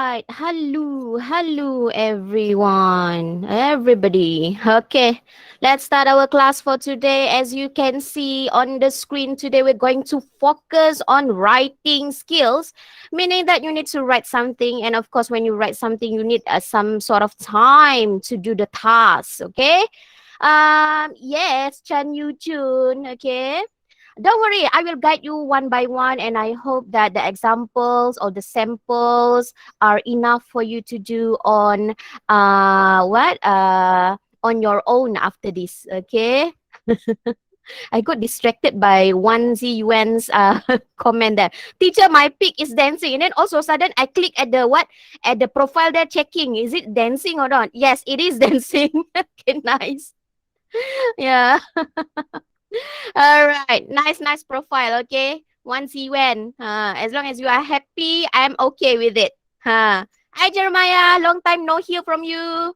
right. Hello, everyone. Everybody. Okay. Let's start our class for today. As you can see on the screen today, we're going to focus on writing skills, meaning that you need to write something. And of course, when you write something, you need some sort of time to do the task. Okay. Yes, Chan Yu Chun. Okay. Don't worry, I will guide you one by one, and I hope that the examples or the samples are enough for you to do on on your own after this. Okay. I got distracted by one Ziyuan's comment there. Teacher, my pig is dancing, and then also sudden I click at the profile there, checking is it dancing or not. Yes, it is dancing. Okay, nice. Yeah. All right. Nice profile. Okay. Once he went. As long as you are happy, I'm okay with it. Hi, Jeremiah. Long time no hear from you.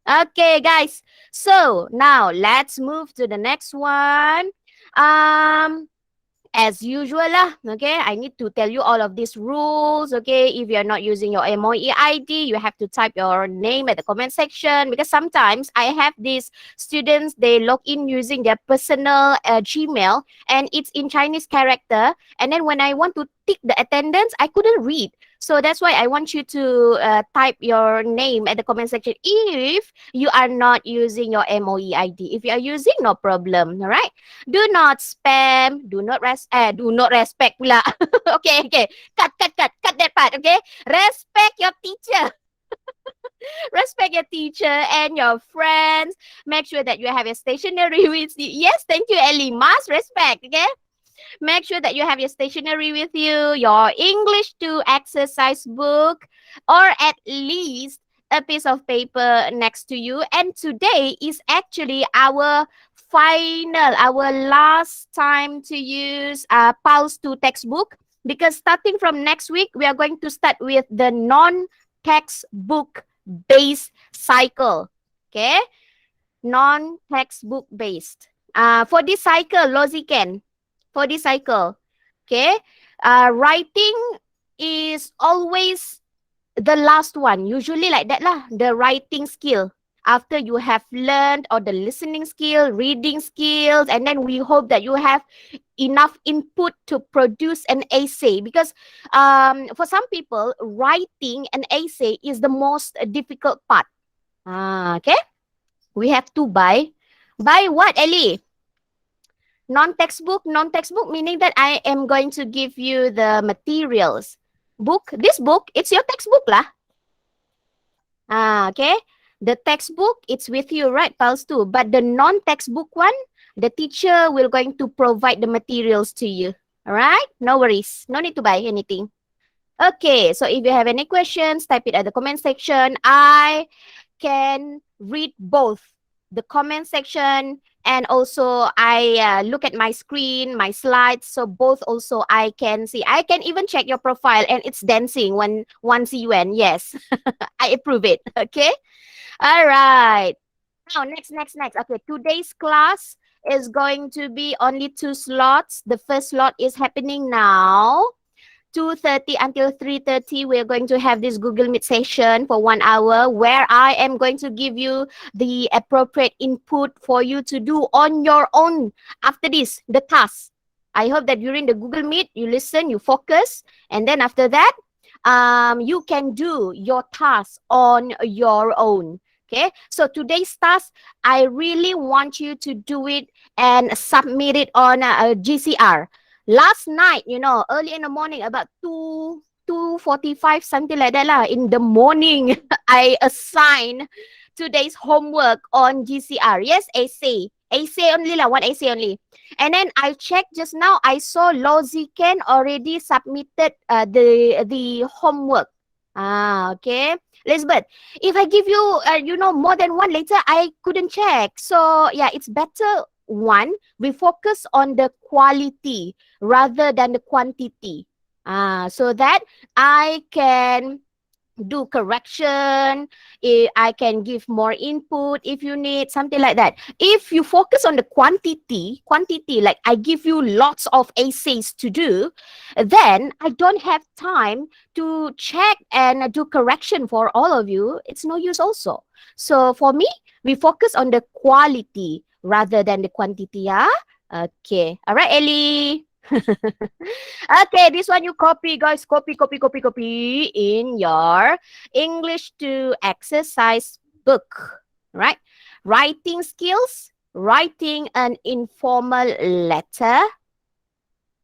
Okay, guys. So now let's move to the next one. Um, as usual lah, okay, I need to tell you all of these rules, okay. If you're not using your MOE ID, you have to type your name at the comment section, because sometimes I have these students, they log in using their personal Gmail, and it's in Chinese character, and then when I want to tick the attendance, I couldn't read. So that's why I want you to type your name at the comment section if you are not using your MOE ID. If you are using, no problem, all right. Do not spam. Do not respect pula. Okay. Cut that part. Okay. Respect your teacher. Respect your teacher and your friends. Make sure that you have your stationery with you. Yes, thank you, Ellie. Must respect. Okay. Make sure that you have your stationery with you, your English 2 exercise book, or at least a piece of paper next to you. And today is actually our last time to use Pulse 2 textbook, because starting from next week, we are going to start with the non-textbook based cycle. Okay? Non-textbook based. For this cycle, Loziken, for this cycle, okay, writing is always the last one, usually like that lah, the writing skill. After you have learned or the listening skill, reading skills, and then we hope that you have enough input to produce an essay, because for some people, writing an essay is the most difficult part. Okay, we have to buy what, Ellie? Non-textbook meaning that I am going to give you the materials. This book, it's your textbook lah. Okay. The textbook, it's with you, right, Pulse 2? But the non-textbook one, the teacher will going to provide the materials to you. All right? No worries. No need to buy anything. Okay, so if you have any questions, type it at the comment section. I can read both the comment section, and also I look at my screen, my slides, so both also I can see. I can even check your profile, and it's dancing when once you went. Yes, I approve it. Okay, all right. Now next. Okay, today's class is going to be only 2 slots. The first slot is happening now. 2:30 until 3:30, we're going to have this Google Meet session for 1 hour, where I am going to give you the appropriate input for you to do on your own after this, the task. I hope that during the Google Meet, you listen, you focus, and then after that, you can do your task on your own. Okay, so today's task, I really want you to do it and submit it on GCR. Last night, early in the morning, about 2:45, something like that lah. In the morning, I assign today's homework on GCR. Yes, essay only lah, one essay only. And then I checked just now, I saw Loziken already submitted the homework. Okay. Elizabeth, if I give you, more than one later, I couldn't check. So yeah, it's better one, we focus on the quality rather than the quantity. So that I can do correction. I can give more input if you need, something like that. If you focus on the quantity, like I give you lots of essays to do, then I don't have time to check and do correction for all of you. It's no use also. So for me, we focus on the quality rather than the quantity, yeah? Okay. All right, Ellie. Okay, this one you copy, guys. Copy in your English to exercise book, right? Writing skills, writing an informal letter,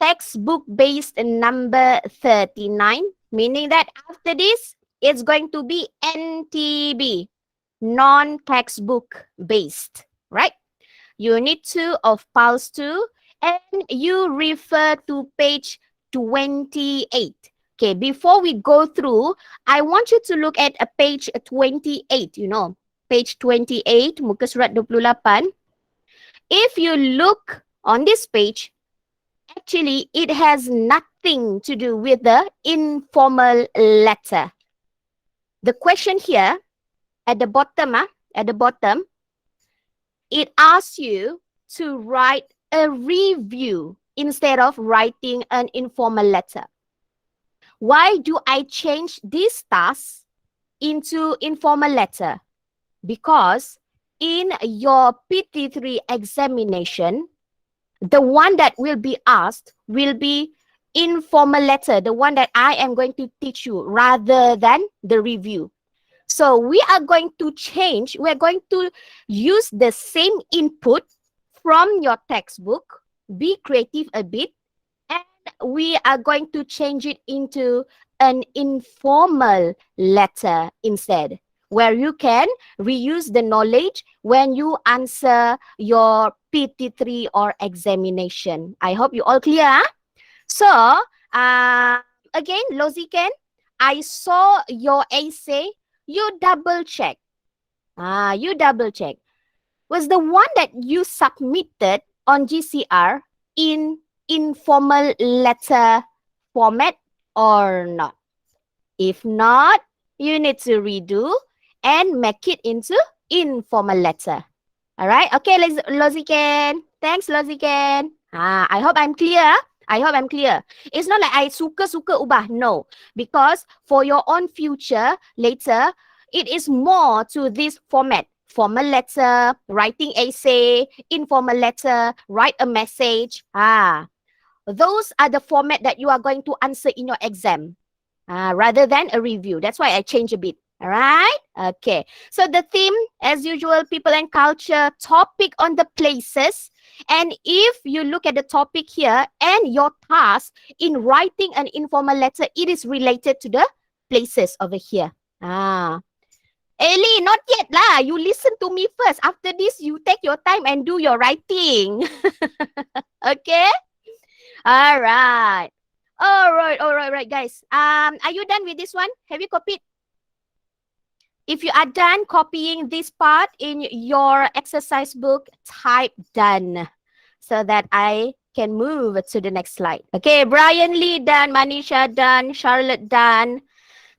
textbook based number 39, meaning that after this, it's going to be NTB, non-textbook based, right? Unit 2 of Pulse 2, and you refer to page 28. Okay, before we go through, I want you to look at page 28, page 28, muka surat 28. If you look on this page, actually, it has nothing to do with the informal letter. The question here, at the bottom, it asks you to write a review instead of writing an informal letter. Why do I change this task into informal letter? Because in your PT3 examination, the one that will be asked will be informal letter, the one that I am going to teach you rather than the review. So we are going to change, we're going to use the same input from your textbook, be creative a bit, and we are going to change it into an informal letter instead, where you can reuse the knowledge when you answer your PT3 or examination. I hope you all clear. Huh? So, again, Loziken, I saw your essay. You double check. You double check. Was the one that you submitted on GCR in informal letter format or not? If not, you need to redo and make it into informal letter. All right? Okay, Loziken. Thanks, Loziken. I hope I'm clear. I hope I'm clear. It's not like I suka-suka ubah. No. Because for your own future, later, it is more to this format. Formal letter, writing essay, informal letter, write a message. Those are the format that you are going to answer in your exam. Rather than a review. That's why I change a bit. All right? Okay. So the theme, as usual, people and culture, topic on the places. And if you look at the topic here and your task in writing an informal letter, it is related to the places over here. Ellie, not yet lah. You listen to me first. After this, you take your time and do your writing. Okay? All right. All right, guys. Are you done with this one? Have you copied? If you are done copying this part in your exercise book, type done so that I can move to the next slide. Okay, Brian Lee done, Manisha done, Charlotte done.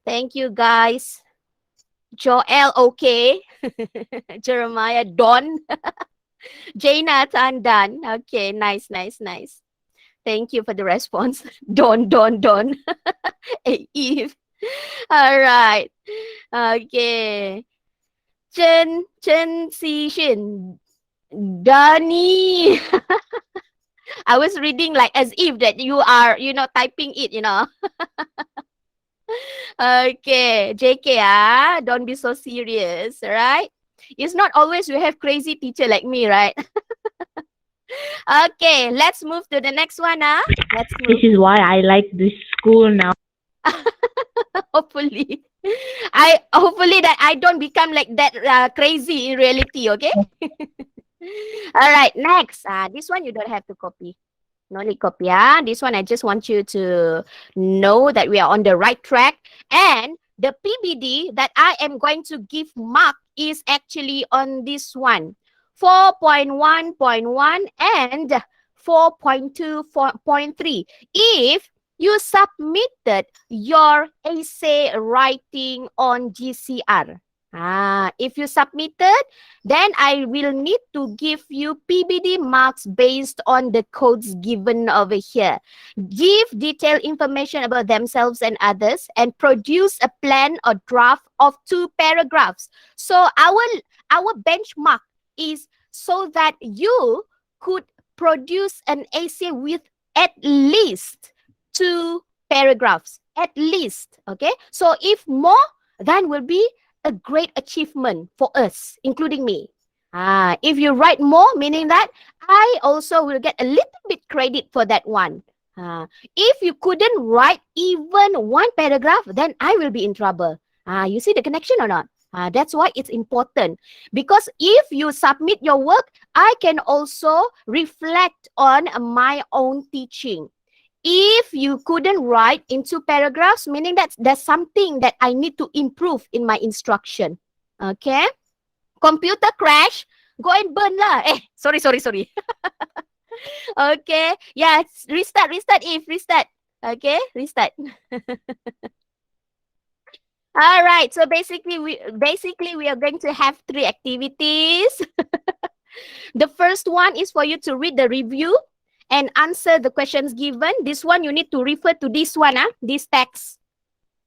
Thank you, guys. Joel, okay. Jeremiah, done. Jonathan, done. Okay, nice. Thank you for the response. Don. Hey, Eve. All right. Okay. Chen Xixin. Dani. I was reading like as if that you are, typing it, Okay. JK, don't be so serious, right? It's not always we have crazy teacher like me, right? Okay, let's move to the next one. Let's move. This is why I like this school now. Hopefully that I don't become like that crazy in reality. Okay. All right, next. This one you don't have to copy. No need copy. This one I just want you to know that we are on the right track, and the PBD that I am going to give mark is actually on this one. 4.1.1 and 4.2.3. If you submitted your essay writing on GCR. If you submitted, then I will need to give you PBD marks based on the codes given over here. Give detailed information about themselves and others and produce a plan or draft of 2 paragraphs. So our benchmark is so that you could produce an essay with at least 2 paragraphs. At least, okay? So if more, then will be a great achievement for us, including me. If you write more, meaning that I also will get a little bit credit for that one. If you couldn't write even 1 paragraph, then I will be in trouble. You see the connection or not? That's why it's important. Because if you submit your work, I can also reflect on my own teaching. If you couldn't write in 2 paragraphs, meaning that there's something that I need to improve in my instruction. Okay? Computer crash, go and burn lah. Sorry. Okay. Yeah, restart, restart. Okay, restart. All right. So basically we are going to have 3 activities. The first one is for you to read the review and answer the questions given. This one you need to refer to this one, this text.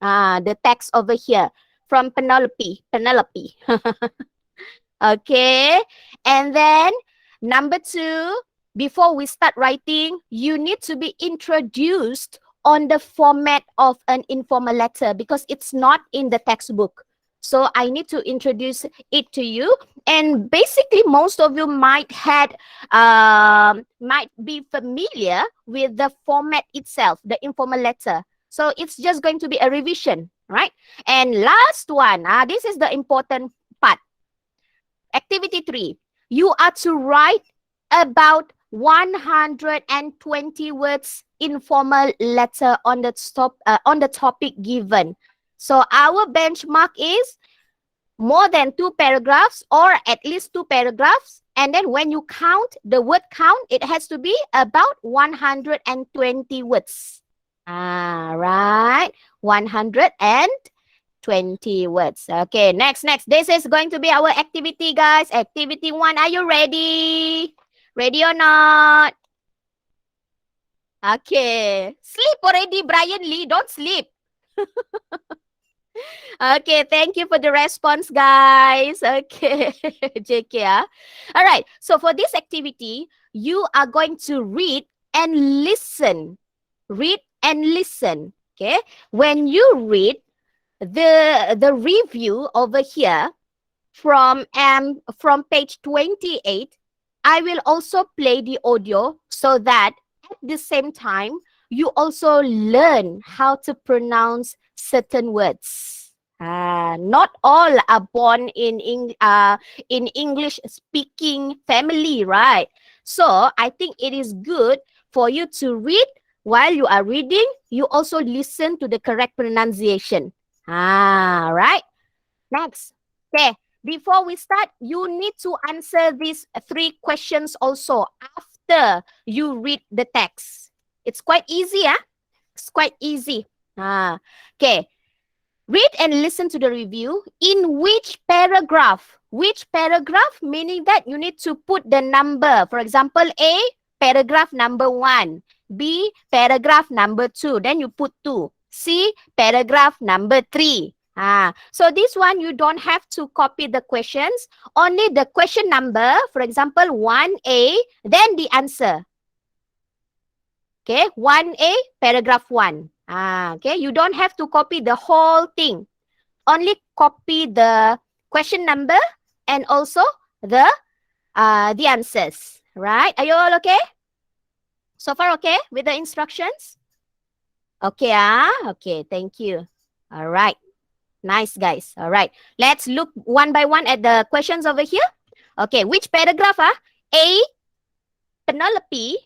The text over here from Penelope. Okay. And then number 2, before we start writing, you need to be introduced on the format of an informal letter because it's not in the textbook. So I need to introduce it to you. And basically, most of you might be familiar with the format itself, the informal letter. So it's just going to be a revision, right? And last one, this is the important part. Activity 3, you are to write about 120 words informal letter on the topic given. So our benchmark is more than 2 paragraphs or at least 2 paragraphs. And then when you count the word count, it has to be about 120 words. Right. 120 words. Okay, next. This is going to be our activity, guys. Activity 1. Are you ready? Ready or not? Okay. Sleep already, Brian Lee. Don't sleep. Okay, thank you for the response, guys. Okay, JK. All right, so for this activity, you are going to read and listen. Read and listen, okay? When you read the review over here from page 28, I will also play the audio so that at the same time, you also learn how to pronounce certain words. Not all are born in English speaking family, right? So I think it is good for you to read. While you are reading, you also listen to the correct pronunciation. Right? Next. Okay. Before we start, you need to answer these 3 questions also after you read the text. It's quite easy, It's quite easy. Okay. Read and listen to the review. In which paragraph? Which paragraph? Meaning that you need to put the number. For example, A, paragraph number 1. B, paragraph number 2. Then you put 2. C, paragraph number 3. So this one, you don't have to copy the questions. Only the question number, for example, 1A, then the answer. Okay, 1A, paragraph 1. Okay, you don't have to copy the whole thing. Only copy the question number and also the answers. Right? Are you all okay? So far okay with the instructions? Okay, Okay, thank you. All right. Nice, guys. All right. Let's look one by one at the questions over here. Okay, which paragraph? A, Penelope,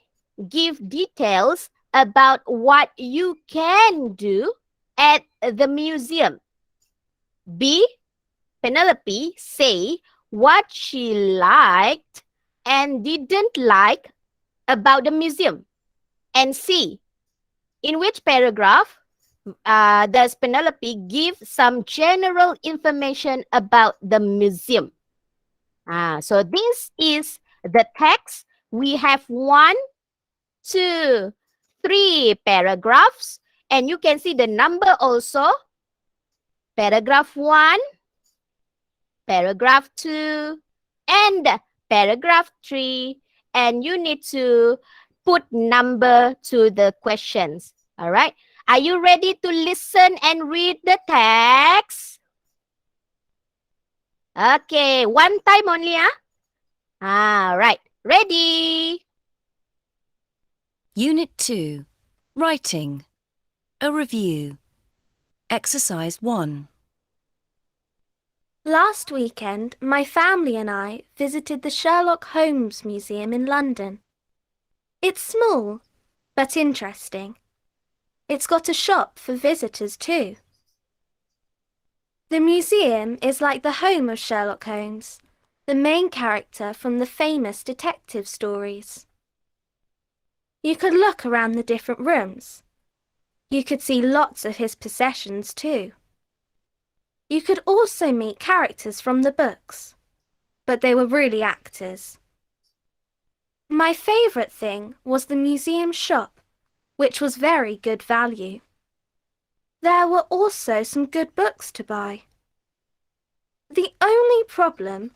give details about what you can do at the museum. B, Penelope, say what she liked and didn't like about the museum. And C, In which paragraph does Penelope give some general information about the museum? So this is the text. We have 1, 2, 3 paragraphs, and you can see the number also. Paragraph 1, paragraph 2, and paragraph 3, and you need to put number to the questions. All right. Are you ready to listen and read the text? Okay, one time only, All right. Ready? Unit 2. Writing. A review. Exercise 1. Last weekend, my family and I visited the Sherlock Holmes Museum in London. It's small, but interesting. It's got a shop for visitors too. The museum is like the home of Sherlock Holmes, the main character from the famous detective stories. You could look around the different rooms. You could see lots of his possessions too. You could also meet characters from the books, but they were really actors. My favourite thing was the museum shop, which was very good value. There were also some good books to buy. The only problem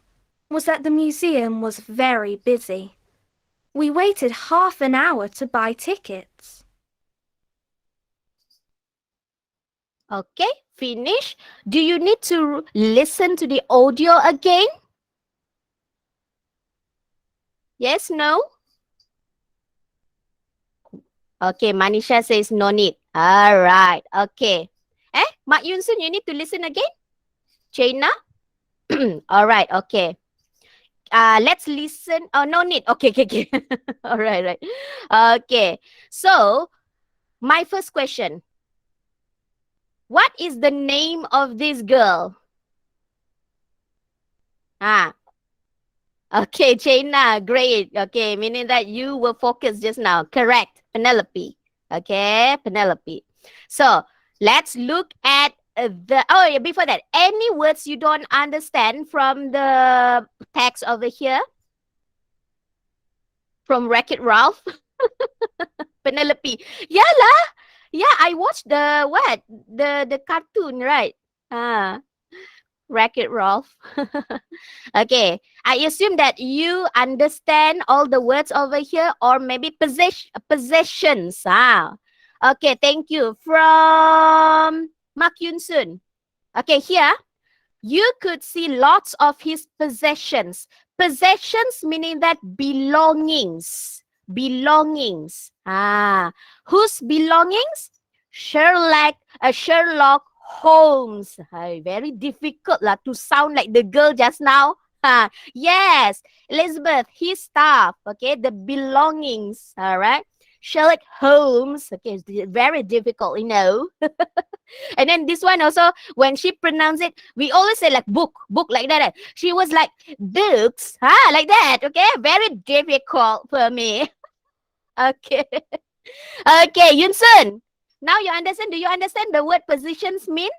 was that the museum was very busy. We waited half an hour to buy tickets. Okay, finish. Do you need to listen to the audio again? Yes, no? Okay, Manisha says no need. All right, okay. Mak Yunsun, you need to listen again? Jaina? All right, okay. Let's listen. Oh, no need. Okay. All right. Okay. So, my first question. What is the name of this girl? Okay, Jaina, great. Okay, meaning that you were focused just now. Correct, Penelope. Okay, Penelope. So, let's look at before that, any words you don't understand from the text over here? From Wreck-It Ralph? Penelope. Yeah lah. Yeah, I watched the cartoon, right? Wreck-It Ralph. Okay, I assume that you understand all the words over here, or maybe possessions. Okay, thank you. From Mak Yun Sun. Okay, here you could see lots of his possessions. Possessions meaning that belongings. Belongings. Whose belongings? Sherlock Holmes. Very difficult to sound like the girl just now. Yes, Elizabeth, his stuff. Okay, the belongings. All right. Sherlock Holmes. Okay, it's very difficult, And then this one also, when she pronounced it, we always say like book like that. She was like books, like that. Okay, very difficult for me. Okay, okay, Yunsun. Now you understand? Do you understand the word positions mean?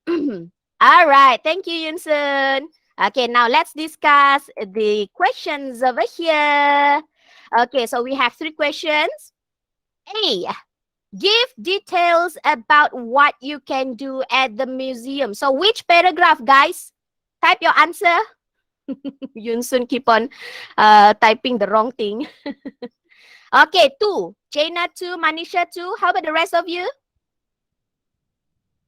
All right, thank you, Yunsun. Okay, now let's discuss the questions over here. Okay, so we have 3 questions. A. Give details about what you can do at the museum. So which paragraph, guys? Type your answer. Yunsun keep on typing the wrong thing. Okay, 2. Jaina 2, Manisha 2. How about the rest of you?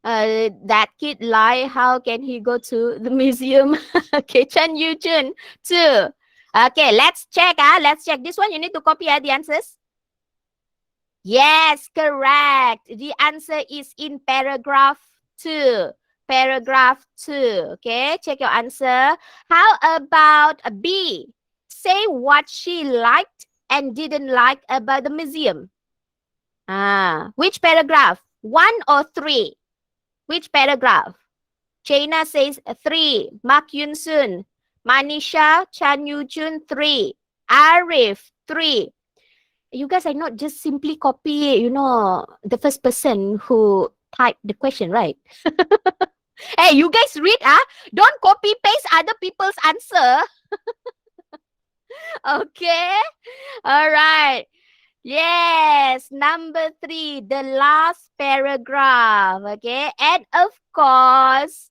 That kid lie. How can he go to the museum? Okay, Chen Yujun 2. Okay, let's check. Let's check. This one, you need to copy the answers. Yes, correct. The answer is in paragraph 2. Paragraph 2. Okay, check your answer. How about B? Say what she liked and didn't like about the museum. Which paragraph? 1 or 3? Which paragraph? Jaina says 3. Mak Yun Sun. Manisha, Chan Yu Jun 3. Arif 3. You guys are not just simply copy, the first person who typed the question, right? Hey, you guys read, don't copy paste other people's answer. Okay. All right. Yes, number 3, the last paragraph. Okay, and of course,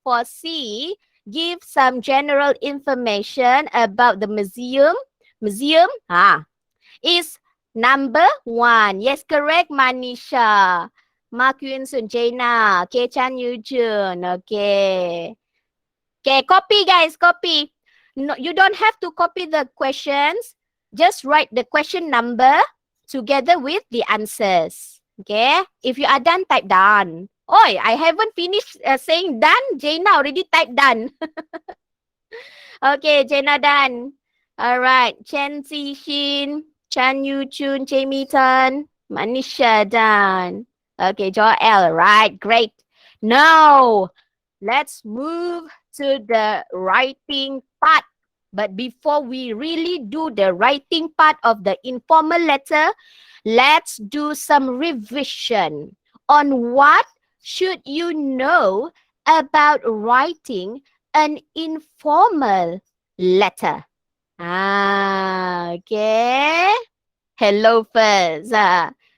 for C, give some general information about the museum. Museum, is number 1. Yes, correct, Manisha. Mark Yunsun, Jaina, Kechan Yujun. Okay. Okay, copy, guys, copy. No, you don't have to copy the questions. Just write the question number together with the answers. Okay, if you are done, type done. Oi, I haven't finished saying done. Jaina already typed done. Okay, Jaina done. All right, Chen Zixin, Chan Yu Chun, Jamie Tan, Manisha done. Okay, Joel, right, great. Now, let's move to the writing part. But before we really do the writing part of the informal letter, let's do some revision on what should you know about writing an informal letter. Okay. Hello first.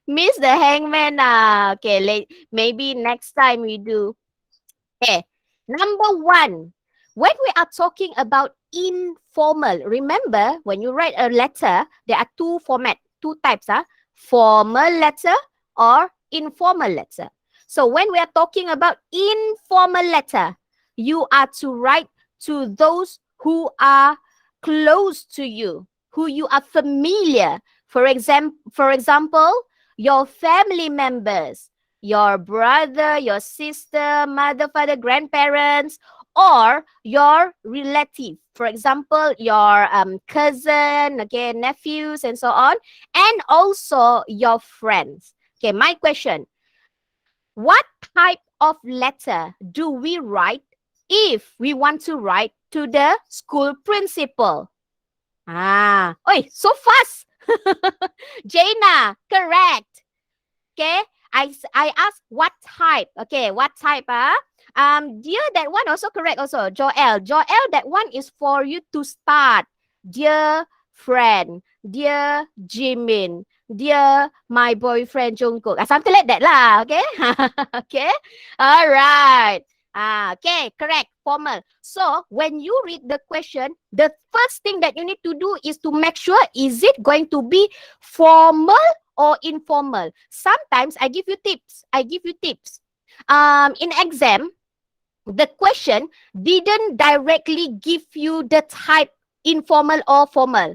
Miss the hangman. Okay, maybe next time we do. Okay. Number 1, when we are talking about informal, remember when you write a letter, there are two types, formal letter or informal letter. So when we are talking about informal letter, you are to write to those who are close to you, who you are familiar. For example, your family members, your brother, your sister, mother, father, grandparents, or your relative. For example, your cousin, okay, nephews, and so on, and also your friends. Okay, my question, what type of letter do we write if we want to write to the school principal? Oi, so fast. Jaina, correct. Okay, I asked what type. Okay, what type? Dear, that one also correct also. Joel, that one is for you to start. Dear friend, dear Jimin, dear my boyfriend Jungkook. Something like that lah. Okay, okay, all right. Okay, correct, formal. So when you read the question, the first thing that you need to do is to make sure, is it going to be formal or informal? Sometimes I give you tips. In exam, the question didn't directly give you the type informal or formal.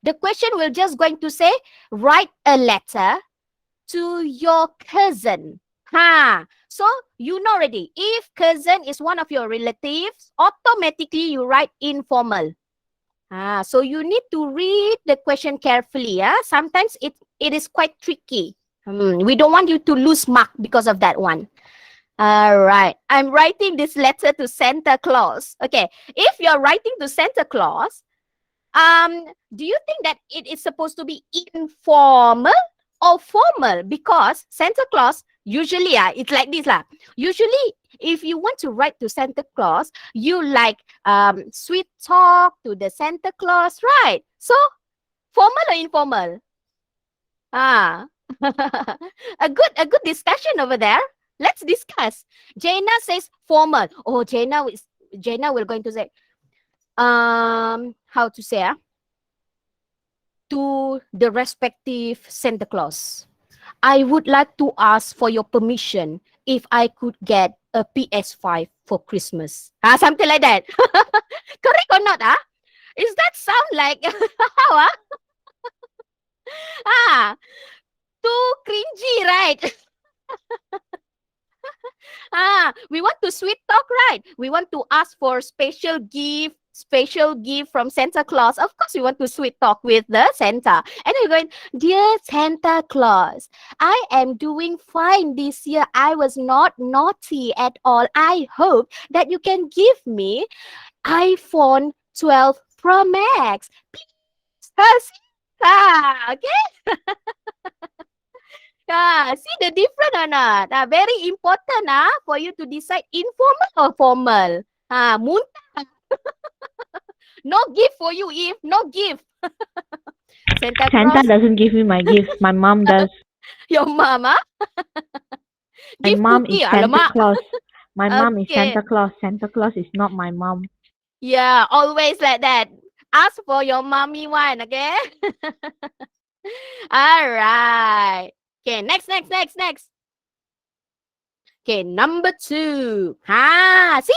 The question will just going to say, write a letter to your cousin. So you know already, if cousin is one of your relatives, automatically you write informal. So you need to read the question carefully. Sometimes it is quite tricky. We don't want you to lose mark because of that one. All right. I'm writing this letter to Santa Claus. Okay. If you're writing to Santa Claus, do you think that it is supposed to be informal or formal? Because Santa Claus usually it's like this lah. Usually, if you want to write to Santa Claus, you like sweet talk to the Santa Claus, right? So formal or informal? A good discussion over there. Let's discuss. Jaina says formal. Oh, Jaina will going to say how to say to the respective Santa Claus. I would like to ask for your permission if I could get a PS5 for Christmas. Something like that. Correct or not? Is that sound like how? Too cringy, right? We want to sweet talk, right? We want to ask for special gift from Santa Claus. Of course, we want to sweet talk with the Santa. And we're going, dear Santa Claus, I am doing fine this year. I was not naughty at all. I hope that you can give me iPhone 12 Pro Max. Please, Okay. See the difference or not? Very important for you to decide informal or formal. Muntah. No gift for you, Eve. No gift. Santa Santa Claus, doesn't give me my gifts. My mom does. your mom, My Give mom is cookie, Santa alamak. Claus. My mom is Okay. Santa Claus. Santa Claus is not my mom. Yeah, always like that. Ask for your mommy one, okay? All right. Okay, next. Okay, number 2. See?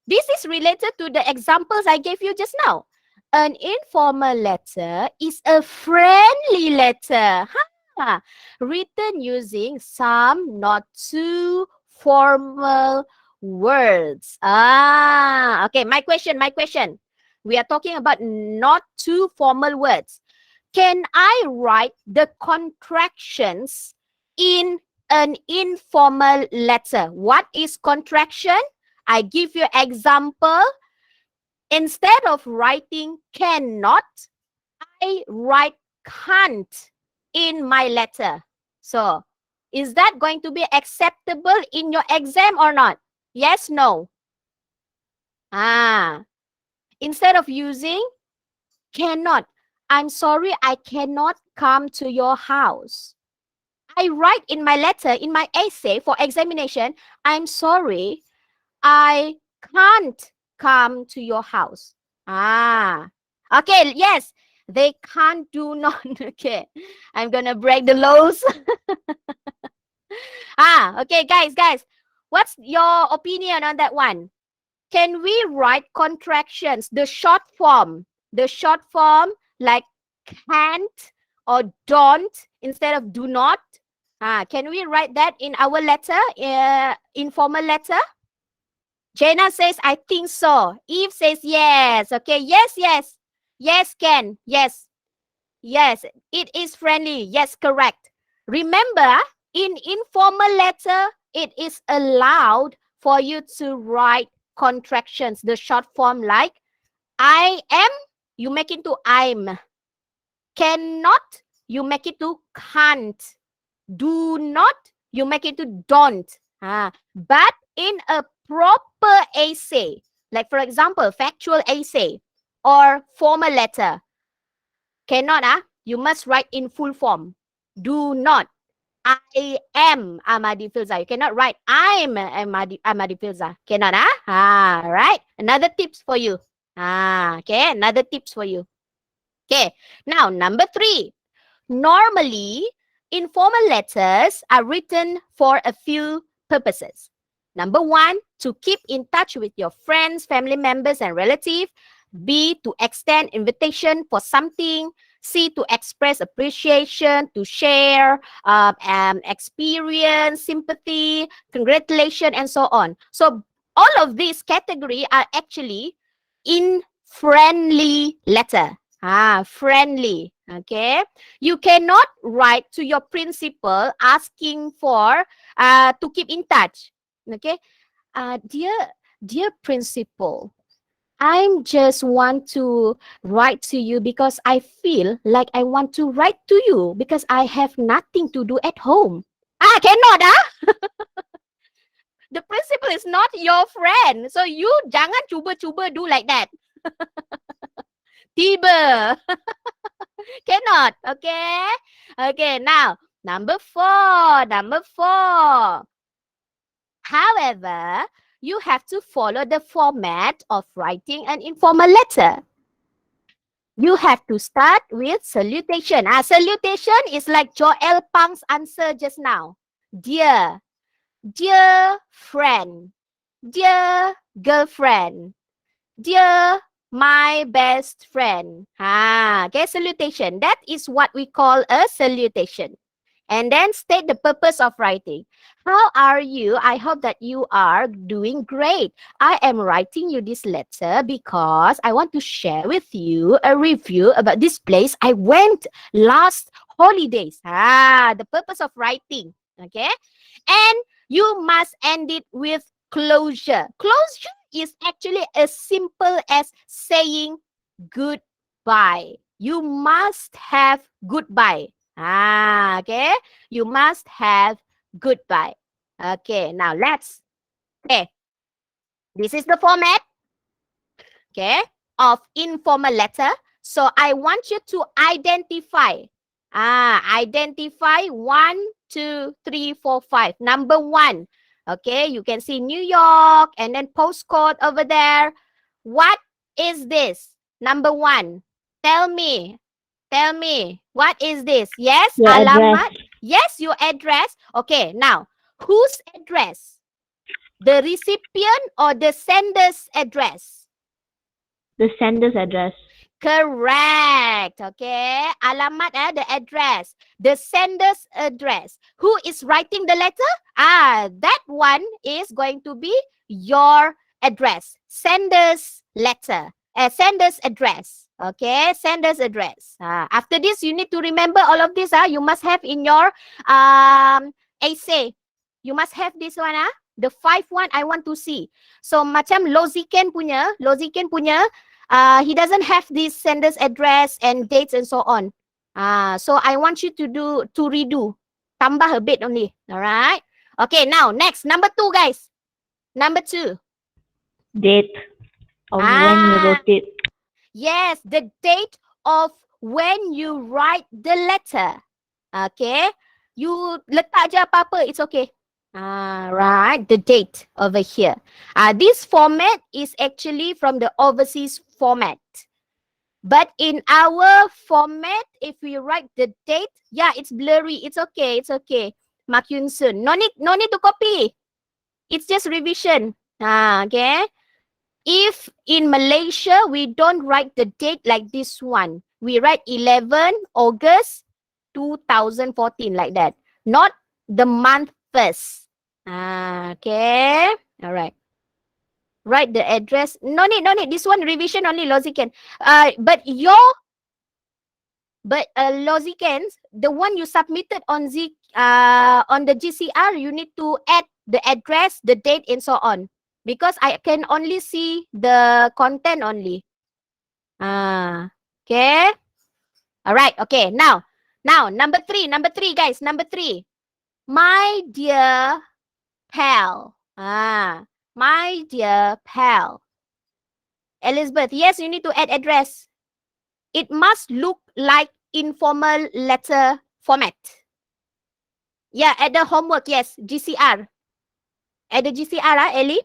This is related to the examples I gave you just now. An informal letter is a friendly letter. Written using some not too formal words. Okay, my question. We are talking about not too formal words. Can I write the contractions in an informal letter? What is contraction? I give you example. Instead of writing cannot, I write can't in my letter. So, is that going to be acceptable in your exam or not? Yes, no. Instead of using cannot, I'm sorry, I cannot come to your house. I write in my letter, in my essay for examination, I'm sorry, I can't come to your house. Okay, yes, they can't do not. Okay, I'm gonna break the laws. Okay, guys, what's your opinion on that one? Can we write contractions, the short form like can't or don't instead of do not? Can we write that in our letter, informal letter? Jenna says, I think so. Eve says, yes. Okay, yes. Yes, Ken. Yes, it is friendly. Yes, correct. Remember, in informal letter, it is allowed for you to write contractions, the short form like I am, you make it to I'm. Cannot, you make it to can't. Do not, you make it to don't. But in a proper essay, like for example, factual essay or formal letter, cannot, you must write in full form. Do not. I am Ahmadi Filza. You cannot write I'm Ahmadi Filza. Cannot, right? Another tips for you. Okay, another tips for you. Okay, now number 3. Normally, informal letters are written for a few purposes. Number 1, to keep in touch with your friends, family members, and relatives. B, to extend invitation for something. C, to express appreciation, to share experience, sympathy, congratulation, and so on. So all of these categories are actually in friendly letter. Friendly. Okay. You cannot write to your principal asking for to keep in touch. Okay. Dear principal, I'm just want to write to you because I feel like I want to write to you because I have nothing to do at home. Cannot, The principal is not your friend. So you jangan cuba-cuba do like that. Tiba. Cannot. Okay. Okay. Now, number 4. However, you have to follow the format of writing an informal letter. You have to start with salutation. Salutation is like Joel Pang's answer just now. Dear friend, dear girlfriend, dear my best friend. Okay, salutation. That is what we call a salutation. And then state the purpose of writing. How are you? I hope that you are doing great. I am writing you this letter because I want to share with you a review about this place I went last holidays. The purpose of writing. Okay. And you must end it with closure. Closure is actually as simple as saying goodbye. You must have goodbye. Okay. You must have goodbye. Okay. Now let's. Okay. This is the format. Okay. Of informal letter. So I want you to identify. Identify 1, 2, 3, 4, 5. Number 1. Okay. You can see New York and then postcode over there. What is this? Number 1. Tell me. Tell me. What is this? Yes, Your alamat. address. Yes, your address. Okay, now, whose address? The recipient or the sender's address? The sender's address. Correct. Okay. Alamat, the address. The sender's address. Who is writing the letter? That one is going to be your address. Sender's letter. Sender's address. Okay. Sender's address. After this, you need to remember all of this. You must have in your essay. You must have this one. The 5 one I want to see. So macam Loziken punya, he doesn't have this sender's address and dates and so on. So I want you to redo. Tambah a bit only. All right. Okay, now next, number 2, guys. Number 2. Date of when you wrote it. Yes, the date of when you write the letter. Okay. You letak je apa-apa, it's okay. Right, the date over here. This format is actually from the overseas format. But in our format, if we write the date, yeah, it's blurry. It's okay. It's okay. Mark Yun Sun. No need to copy. It's just revision. Okay. If in Malaysia, we don't write the date like this one. We write 11 August 2014 like that. Not the month first. Okay. All right. Write the address. No need. This one revision only, Loziken. But Lozikens, the one you submitted on the GCR, you need to add the address, the date, and so on. Because I can only see the content only. Okay. All right. Okay. Now, number 3, guys. Number 3. My dear pal. My dear pal. Elizabeth, yes, you need to add address. It must look like informal letter format. Yeah, at the homework, yes, GCR. At the GCR, Ellie?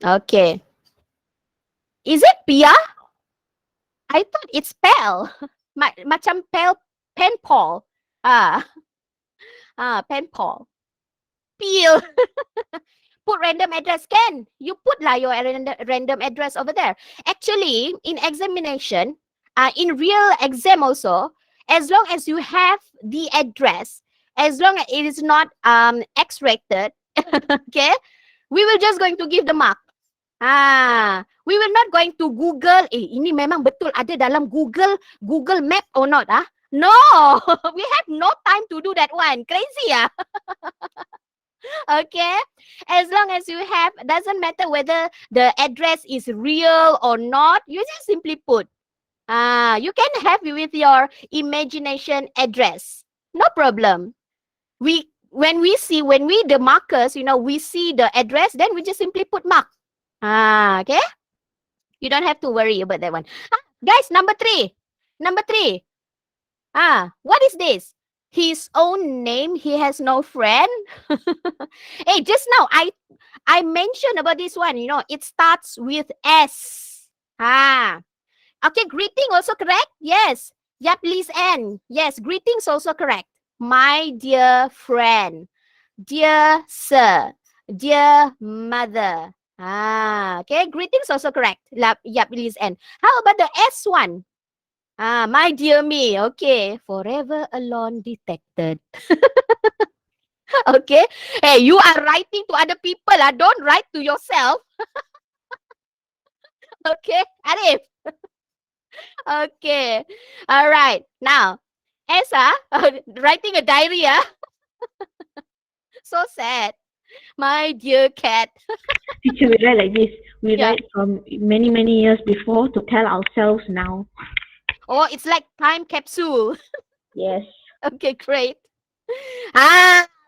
Okay. Is it Pia? I thought it's pal. Macam pen pal. Pen pal. Peel. Put random address. Can you put your random address over there? Actually, in examination, in real exam also, as long as you have the address, as long as it is not X-rated, okay, we will just going to give the mark. We will not going to Google. Ini memang betul ada dalam Google Map or not? No, we have no time to do that one. Crazy, Okay, as long as you have, doesn't matter whether the address is real or not, you just simply put. You can have with your imagination address, no problem. When we the markers, we see the address, then we just simply put mark. Okay, you don't have to worry about that one. Guys, number 3. What is this? His own name, he has no friend. Hey, just now I mentioned about this one, it starts with S. Okay, greeting also correct? Yes. Yeah, please end. Yes, greetings also correct. My dear friend, dear sir, dear mother. Okay, greetings also correct. Yeah, please end. How about the S one? My dear me. Okay, forever alone detected. Okay. Hey, you are writing to other people. Don't write to yourself. Okay, Arif. Okay. All right. Now, Esa, writing a diary. So sad. My dear cat. Teacher, we write like this. We Yeah. write from many, many years before to tell ourselves now. Oh, it's like time capsule. Yes. Okay, great.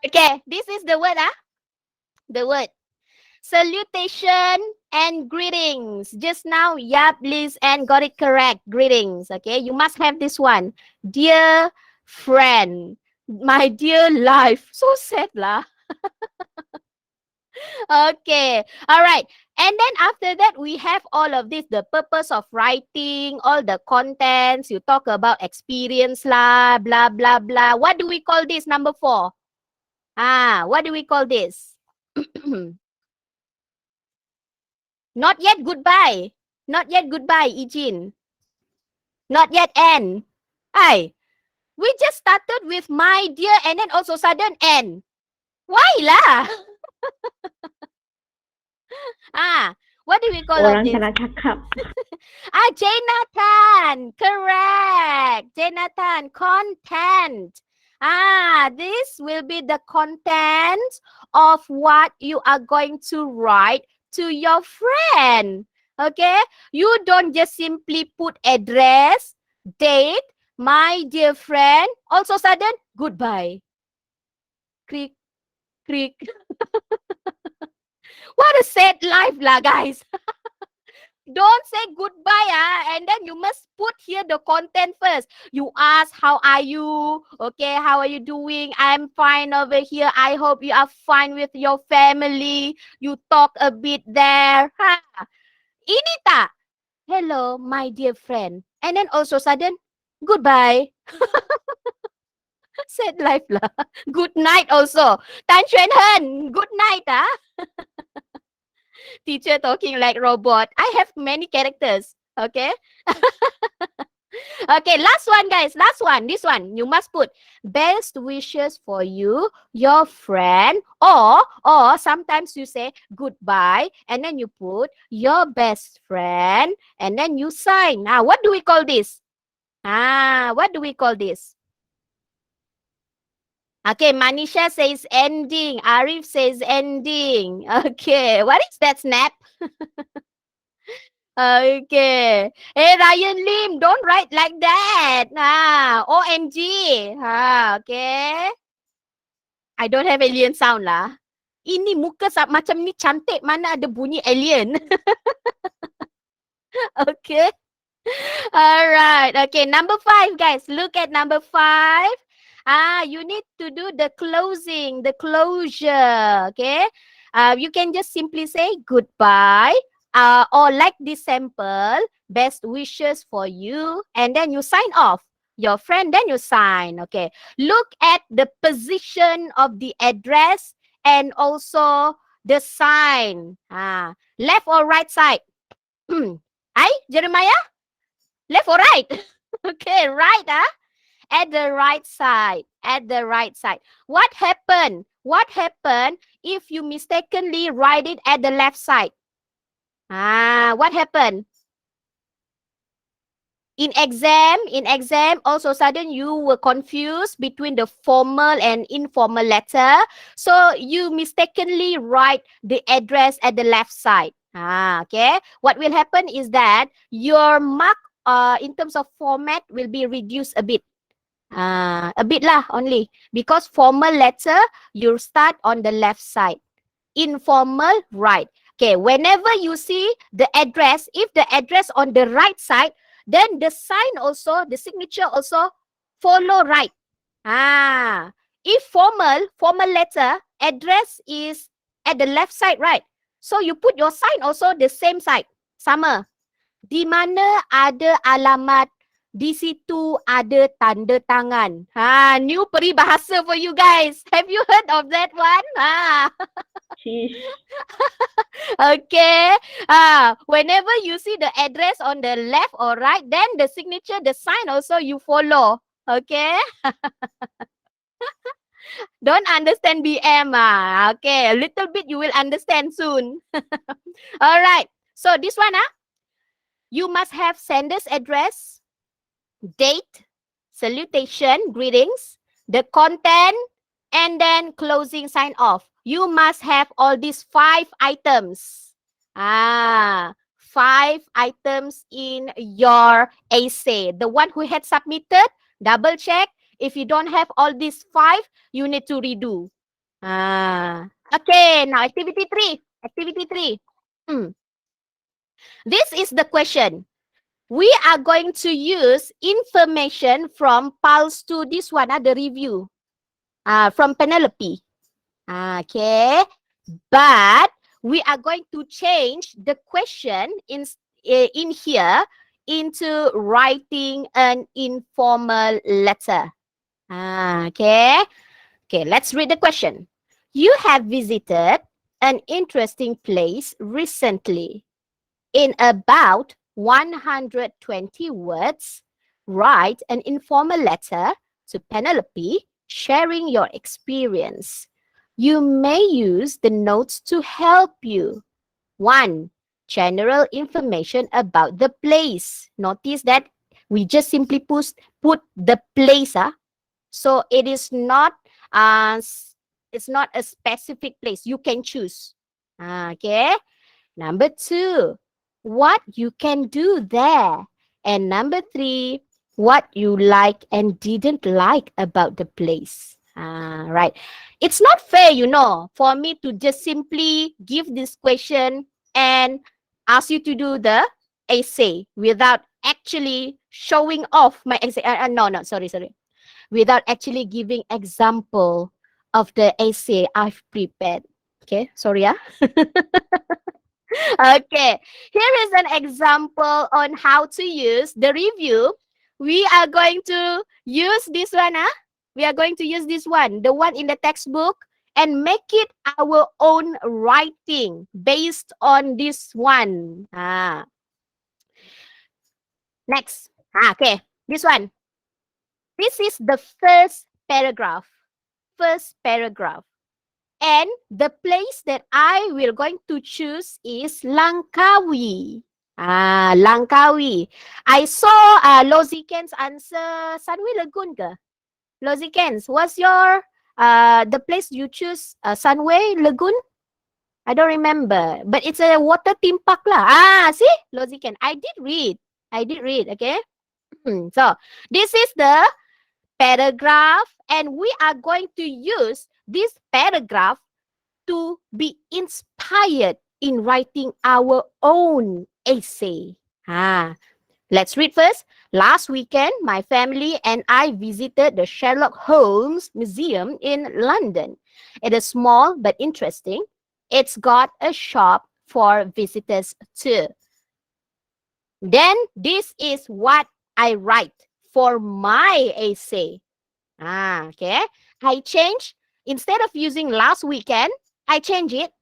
Okay. This is the word, the word. Salutation and greetings. Just now, Yap, Liz, and got it correct. Greetings. Okay, you must have this one. Dear friend, my dear life. So sad lah. Okay, all right. And then after that, we have all of this, the purpose of writing, all the contents. You talk about experience lah, blah, blah, blah. What do we call this, number 4? What do we call this? Not yet goodbye. Not yet goodbye, Ijin. Not yet end. Hi. We just started with my dear and then also sudden end. Why lah? What do we call all Orang this? tak nak cakap. Jonathan. Correct. Jonathan. Content. This will be the content of what you are going to write to your friend. Okay? You don't just simply put address, date, my dear friend, also sudden, goodbye. Creak, creak. What a sad life lah, guys. Don't say goodbye, and then you must put here the content first. You ask, how are you? Okay, how are you doing? I'm fine over here. I hope you are fine with your family. You talk a bit there. Ini tak? Hello, my dear friend. And then also sudden, goodbye. Sad life lah. Good night also. Tan Xuan Hen, good night Teacher talking like robot. I have many characters. Okay. Okay, last one, guys. Last one. This one. You must put best wishes for you, your friend, or sometimes you say goodbye and then you put your best friend and then you sign. What do we call this? What do we call this? Okay, Manisha says ending. Arif says ending. Okay, what is that, Snap? Okay. Hey, Ryan Lim, don't write like that. OMG. Okay. I don't have alien sound lah. Ini muka macam ni cantik, mana ada bunyi alien. Okay. Alright. Okay, number 5, guys. Look at number 5. You need to do the closing, the closure. Okay. You can just simply say goodbye. Or like this sample, best wishes for you, and then you sign off. Your friend, then you sign. Okay. Look at the position of the address and also the sign. Left or right side? Jeremiah? Left or right? Okay, right, At the right side. At the right side. What happened? What happened if you mistakenly write it at the left side? What happened? In exam, also sudden you were confused between the formal and informal letter. So you mistakenly write the address at the left side. Okay. What will happen is that your mark in terms of format will be reduced a bit. A bit lah only. Because formal letter, you start on the left side. Informal, right. Okay, whenever you see the address, if the address on the right side, then the sign also, the signature also follow right. If formal letter, address is at the left side, right? So you put your sign also the same side. Sama. Di mana ada alamat, di situ ada tanda tangan. New peribahasa for you guys. Have you heard of that one? Okay. Whenever you see the address on the left or right, then the signature, the sign also you follow. Okay. Don't understand BM. Okay. A little bit you will understand soon. All right. So this one, you must have sender's address, date, salutation, greetings, the content, and then closing sign off. You must have all these 5 items. 5 items in your essay. The one who had submitted, double check. If you don't have all these 5, you need to redo. Okay, now activity 3. Activity 3. This is the question. We are going to use information from Pulse to this one, the review. From Penelope. Okay. But we are going to change the question in here into writing an informal letter. Okay. Okay, let's read the question. You have visited an interesting place recently. In about 120 words, write an informal letter to Penelope sharing your experience. You may use the notes to help you. 1. General information about the place. Notice that we just simply put the place. So it is not it's not a specific place. You can choose. Okay. Number 2, what you can do there. And number 3, what you like and didn't like about the place. Right. It's not fair, for me to just simply give this question and ask you to do the essay without actually showing off my essay. No, sorry. Without actually giving example of the essay I've prepared. Okay, sorry. Okay, here is an example on how to use the review. We are going to use this one. We are going to use this one, the one in the textbook, and make it our own writing based on this one. Next. Okay, this one. This is the first paragraph. First paragraph. And the place that I will going to choose is Langkawi. Langkawi. I saw Loziken's answer Sunway Lagoon ke? Loziken's, what's your the place you choose Sunway Lagoon? I don't remember, but it's a water theme park lah. See, Loziken, I did read, okay? So, this is the paragraph, and we are going to use this paragraph to be inspired in writing our own essay. Let's read first. Last weekend, my family and I visited the Sherlock Holmes Museum in London. It is small but interesting. It's got a shop for visitors too. Then this is what I write for my essay. Okay. I change, instead of using last weekend, I change it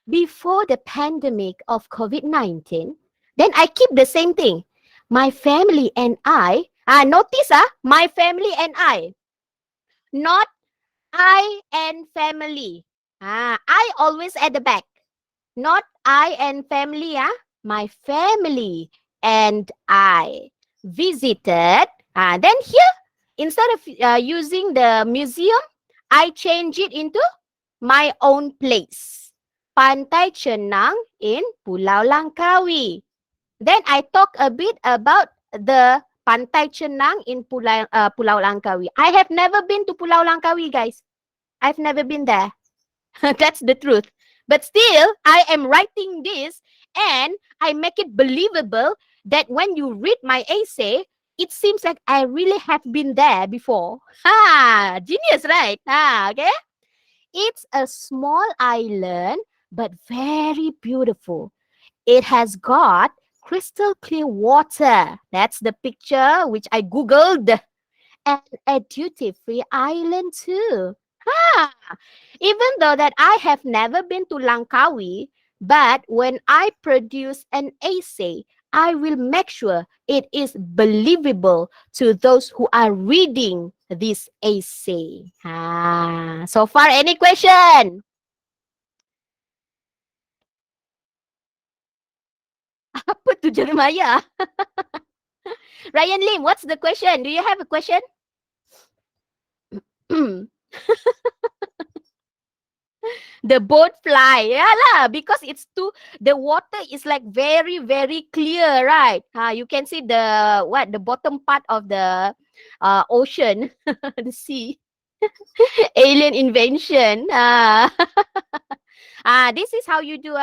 before the pandemic of COVID-19. Then I keep the same thing. My family and I, notice, my family and I, not I and family. I always at the back. Not I and family, my family and I visited. Then here, instead of using the museum, I change it into my own place. Pantai Chenang in Pulau Langkawi. Then I talk a bit about the Pantai Chenang in Pulau Langkawi. I have never been to Pulau Langkawi, guys. I've never been there. That's the truth. But still, I am writing this and I make it believable that when you read my essay, it seems like I really have been there before. Genius, right? Okay. It's a small island, but very beautiful. It has got crystal clear water. That's the picture which I googled. And a duty-free island too. Even though that I have never been to Langkawi, but when I produce an essay, I will make sure it is believable to those who are reading this essay. So far, any question? Apa tu Jeremiah? Ryan Lim, what's the question? Do you have a question? The boat fly. Yeah lah, because it's too, the water is like very, very clear, right? You can see the bottom part of the ocean, the sea. Alien invention. This is how you do.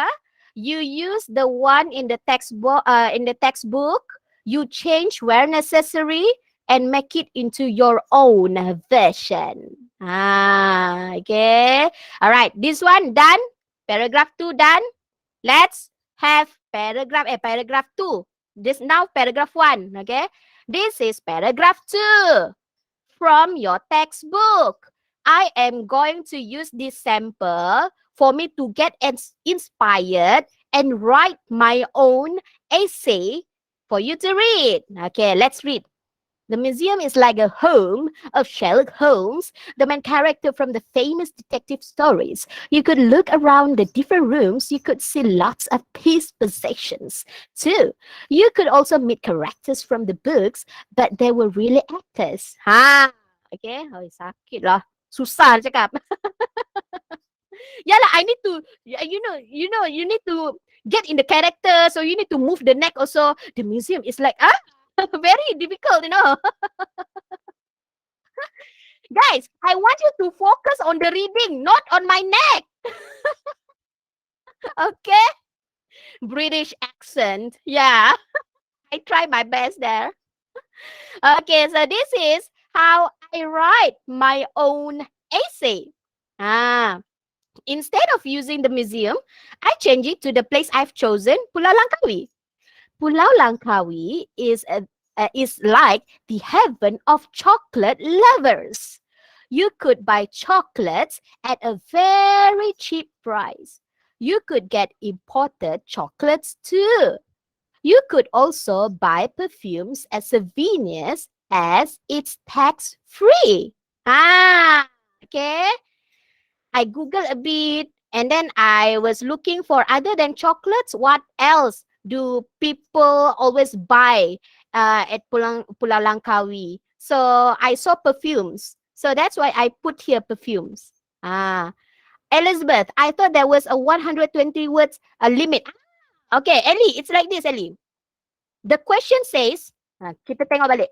You use the one in the textbook. You change where necessary and make it into your own version. Okay. All right. This one done. Paragraph 2 done. Let's have paragraph 2. This now paragraph 1. Okay. This is paragraph 2 from your textbook. I am going to use this sample for me to get inspired and write my own essay for you to read. Okay, let's read. The museum is like a home of Sherlock Holmes, the main character from the famous detective stories. You could look around the different rooms. You could see lots of his possessions too. You could also meet characters from the books, but they were really actors. Okay. Oh, sakit lah. Susah nak cakap. Yalah, I need to, you need to get in the character, so you need to move the neck also. The museum is like, very difficult, Guys, I want you to focus on the reading, not on my neck. Okay? British accent. Yeah. I try my best there. Okay, so this is how I write my own essay. Instead of using the museum, I change it to the place I've chosen, Pulau Langkawi. Pulau Langkawi is like the heaven of chocolate lovers. You could buy chocolates at a very cheap price. You could get imported chocolates too. You could also buy perfumes as souvenirs as it's tax-free. Okay. I Googled a bit and then I was looking for, other than chocolates, what else do people always buy at Pulau Langkawi? So I saw perfumes. So that's why I put here perfumes. Elizabeth, I thought there was a 120 words limit. Okay, Ellie, it's like this, Ellie. The question says, kita tengok balik.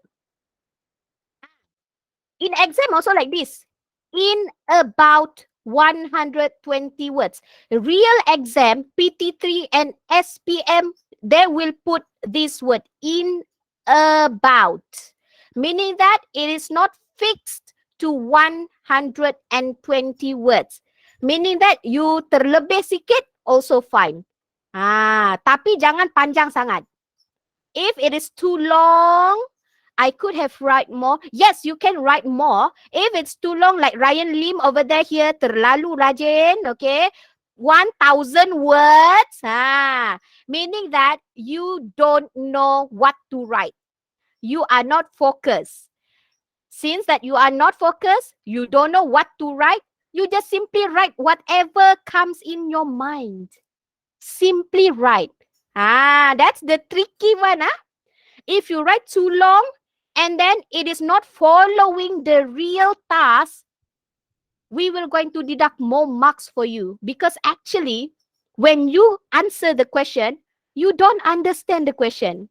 In exam also like this. In about 120 words. Real exam, PT3 and SPM, they will put this word in about. Meaning that it is not fixed to 120 words. Meaning that you terlebih sikit also fine. Tapi jangan panjang sangat. If it is too long, I could have write more. Yes, you can write more. If it's too long, like Ryan Lim over there here, terlalu rajin, okay? 1,000 words. Meaning that you don't know what to write. You are not focused. Since that you are not focused, you don't know what to write, you just simply write whatever comes in your mind. Simply write. That's the tricky one. If you write too long and then it is not following the real task, we will going to deduct more marks for you. Because actually, when you answer the question, you don't understand the question.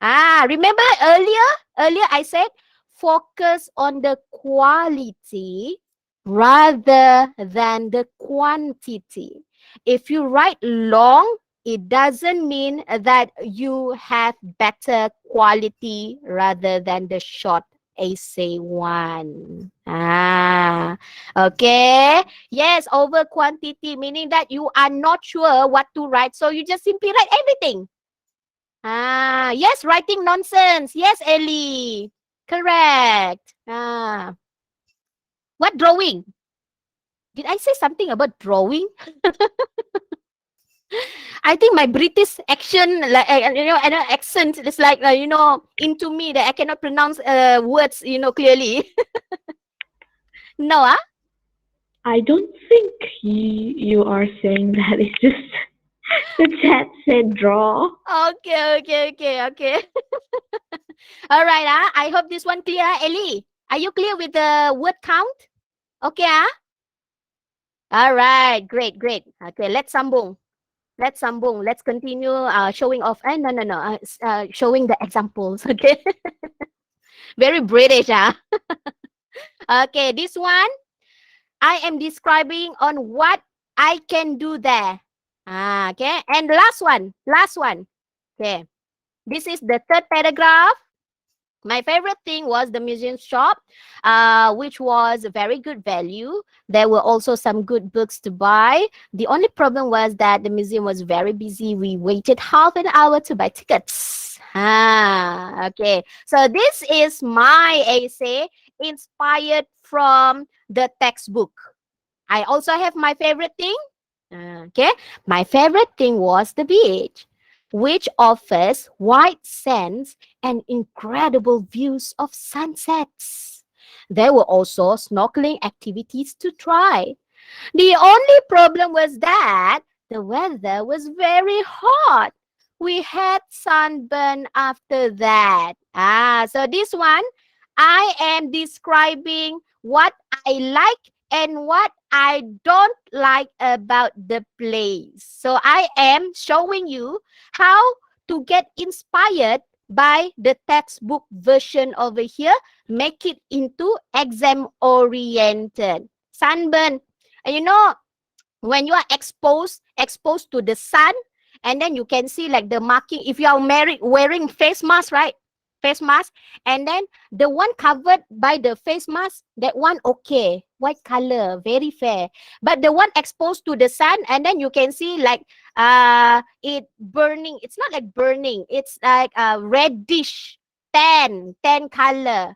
Remember earlier I said, focus on the quality rather than the quantity. If you write long, it doesn't mean that you have better quality rather than the short essay one. Okay. Yes, over quantity, meaning that you are not sure what to write, so you just simply write everything. Yes, writing nonsense. Yes, Ellie. Correct. What drawing? Did I say something about drawing? I think my British accent, accent is like, into me that I cannot pronounce words, clearly. No, I don't think you are saying that. It's just the chat said draw. Okay. All right, I hope this one clear, Ellie. Are you clear with the word count? Okay, All right, great, great. Okay, let's sambung. Let's sambung. Let's continue showing off. No. Showing the examples. Okay, very British, ah. Okay, this one I am describing on what I can do there. Okay, and last one. Okay, this is the third paragraph. My favorite thing was the museum shop, which was very good value. There were also some good books to buy. The only problem was that the museum was very busy. We waited half an hour to buy tickets. Okay. So this is my essay inspired from the textbook. I also have my favorite thing. Okay. My favorite thing was the beach, which offers white sands and incredible views of sunsets. There were also snorkeling activities to try. The only problem was that the weather was very hot. We had sunburn after that. So this one, I am describing what I like and what I don't like about the place. So I am showing you how to get inspired by the textbook version over here, make it into exam oriented. Sunburn, you know, when you are exposed to the sun, and then you can see like the marking. If you are married wearing face mask, right? Face mask, and then the one covered by the face mask, that one okay, white color, very fair. But the one exposed to the sun, and then you can see like it burning. It's not like burning, it's like reddish tan color.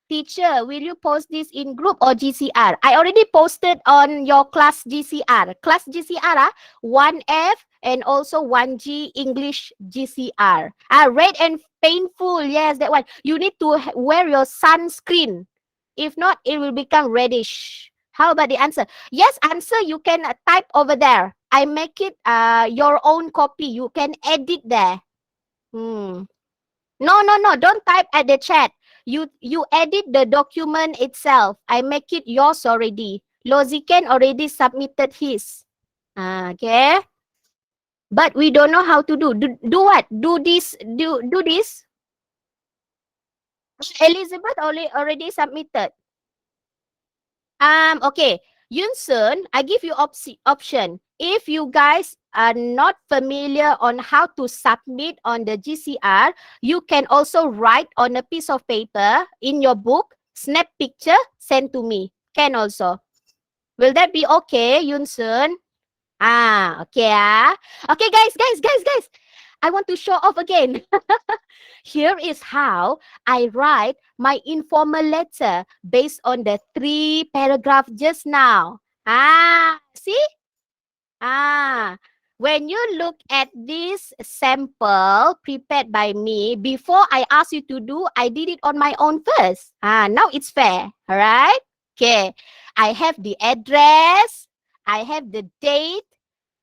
Teacher, will you post this in group or GCR? I already posted on your class GCR. Class GCR, 1F and also 1G English GCR. Red and painful. Yes, that one. You need to wear your sunscreen. If not, it will become reddish. How about the answer? Yes, answer you can type over there. I make it your own copy. You can edit there. No. Don't type at the chat. You edit the document itself. I make it yours already. Loziken already submitted his. Okay. But we don't know how to do. Do what? Do this. Do this. Elizabeth already submitted. Okay. Yunsun, I give you option. If you guys are not familiar on how to submit on the GCR, you can also write on a piece of paper in your book, snap picture, send to me. Can also. Will that be okay, Yunsun? Okay. Okay, guys. I want to show off again. Here is how I write my informal letter based on the 3 paragraphs just now. See? When you look at this sample prepared by me, before I ask you to do, I did it on my own first. Now it's fair. All right? Okay. I have the address. I have the date.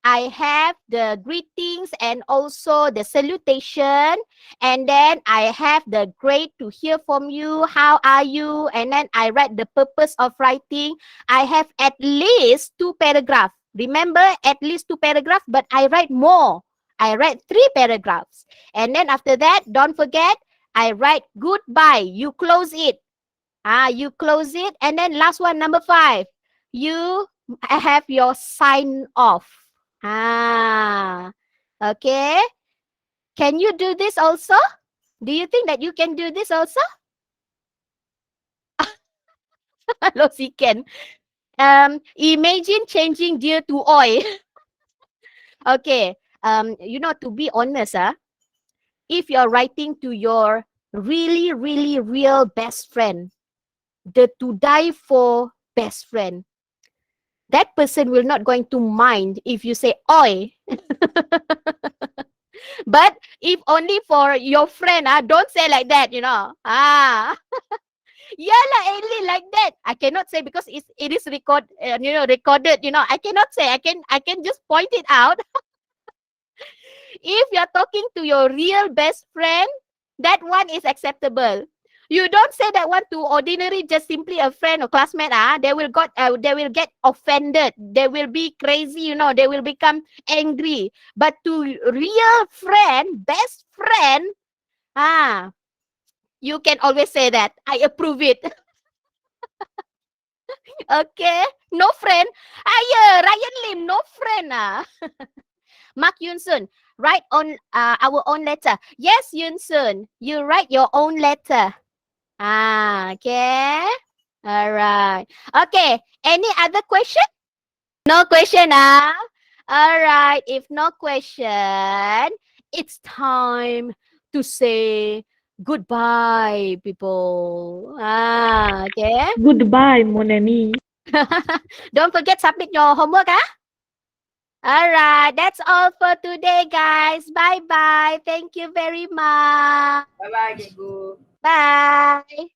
I have the greetings and also the salutation. And then I have the great to hear from you. How are you? And then I write the purpose of writing. I have at least 2 paragraphs. Remember, at least 2 paragraphs, but I write more. I write 3 paragraphs. And then after that, don't forget, I write goodbye. You close it. You close it. And then last one, number 5. You have your sign off. Okay. Can you do this also? Do you think that you can do this also? Hello, si can. Imagine changing deer to oil. Okay. To be honest, if you're writing to your really, really real best friend, the to die for best friend, that person will not going to mind if you say oi. But if only for your friend, don't say like that, Yeah lah, Ellie, like that. I cannot say because it is recorded, I cannot say. I can just point it out. If you're talking to your real best friend, that one is acceptable. You don't say that one to ordinary, just simply a friend or classmate. They will get offended. They will be crazy, you know. They will become angry. But to real friend, best friend, you can always say that. I approve it. Okay? No friend. Ryan Lim, no friend. Mark Yunsun, write on our own letter. Yes, Yunsun, you write your own letter. Okay. All right. Okay. Any other question? No question, All right. If no question, it's time to say goodbye, people. Okay. Goodbye, mon ami. Don't forget submit your homework, All right. That's all for today, guys. Bye-bye. Thank you very much. Bye-bye, Cikgu. Bye.